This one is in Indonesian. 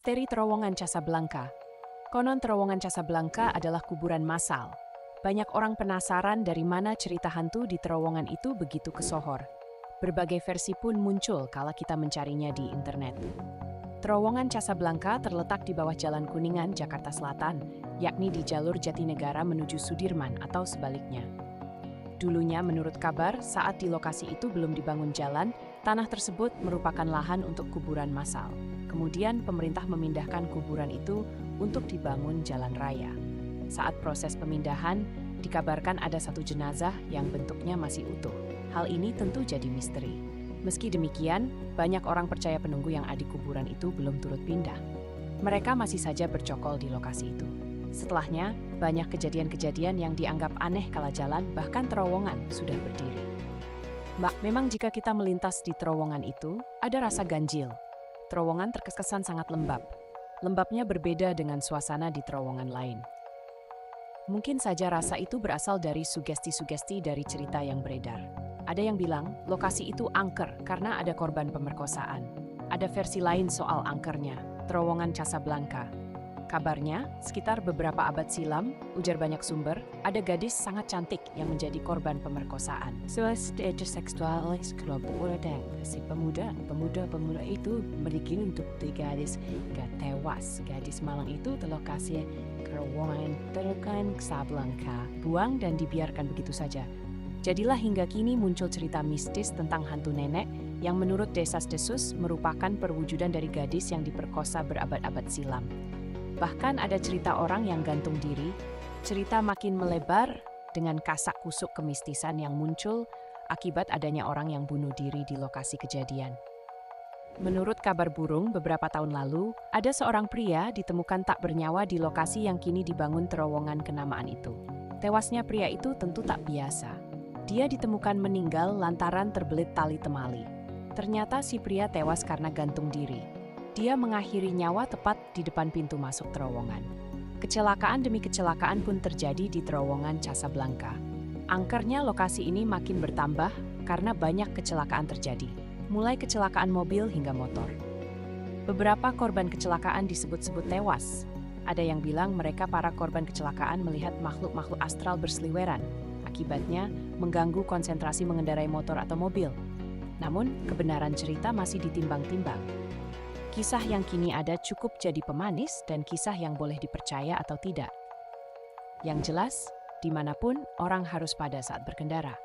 Misteri Terowongan Casablanca. Konon terowongan Casablanca adalah kuburan massal. Banyak orang penasaran dari mana cerita hantu di terowongan itu begitu kesohor. Berbagai versi pun muncul kala kita mencarinya di internet. Terowongan Casablanca terletak di bawah Jalan Kuningan, Jakarta Selatan, yakni di jalur Jatinegara menuju Sudirman atau sebaliknya. Dulunya menurut kabar, saat di lokasi itu belum dibangun jalan, tanah tersebut merupakan lahan untuk kuburan massal. Kemudian pemerintah memindahkan kuburan itu untuk dibangun jalan raya. Saat proses pemindahan, dikabarkan ada satu jenazah yang bentuknya masih utuh. Hal ini tentu jadi misteri. Meski demikian, banyak orang percaya penunggu yang ada di kuburan itu belum turut pindah. Mereka masih saja bercokol di lokasi itu. Setelahnya, banyak kejadian-kejadian yang dianggap aneh kala jalan, bahkan terowongan sudah berdiri. Memang jika kita melintas di terowongan itu, ada rasa ganjil. Terowongan terkesan sangat lembab. Lembabnya berbeda dengan suasana di terowongan lain. Mungkin saja rasa itu berasal dari sugesti-sugesti dari cerita yang beredar. Ada yang bilang lokasi itu angker karena ada korban pemerkosaan. Ada versi lain soal angkernya, terowongan Casablanca. Kabarnya, sekitar beberapa abad silam, ujar banyak sumber, ada gadis sangat cantik yang menjadi korban pemerkosaan. Seksualis kelompok dan si pemuda itu memiliki untuk gadis tewas. Gadis malang itu terlokasi terowongan Casablanca, buang dan dibiarkan begitu saja. Jadilah hingga kini muncul cerita mistis tentang hantu nenek yang menurut desas-desus merupakan perwujudan dari gadis yang diperkosa berabad-abad silam. Bahkan ada cerita orang yang gantung diri, cerita makin melebar dengan kasak kusuk kemistisan yang muncul akibat adanya orang yang bunuh diri di lokasi kejadian. Menurut kabar burung beberapa tahun lalu, ada seorang pria ditemukan tak bernyawa di lokasi yang kini dibangun terowongan kenamaan itu. Tewasnya pria itu tentu tak biasa. Dia ditemukan meninggal lantaran terbelit tali temali. Ternyata si pria tewas karena gantung diri. Dia mengakhiri nyawa tepat di depan pintu masuk terowongan. Kecelakaan demi kecelakaan pun terjadi di terowongan Casablanca. Angkernya lokasi ini makin bertambah karena banyak kecelakaan terjadi, mulai kecelakaan mobil hingga motor. Beberapa korban kecelakaan disebut-sebut tewas. Ada yang bilang mereka para korban kecelakaan melihat makhluk-makhluk astral berseliweran. Akibatnya mengganggu konsentrasi mengendarai motor atau mobil. Namun, kebenaran cerita masih ditimbang-timbang. Kisah yang kini ada cukup jadi pemanis dan kisah yang boleh dipercaya atau tidak. Yang jelas, dimanapun orang harus pada saat berkendara.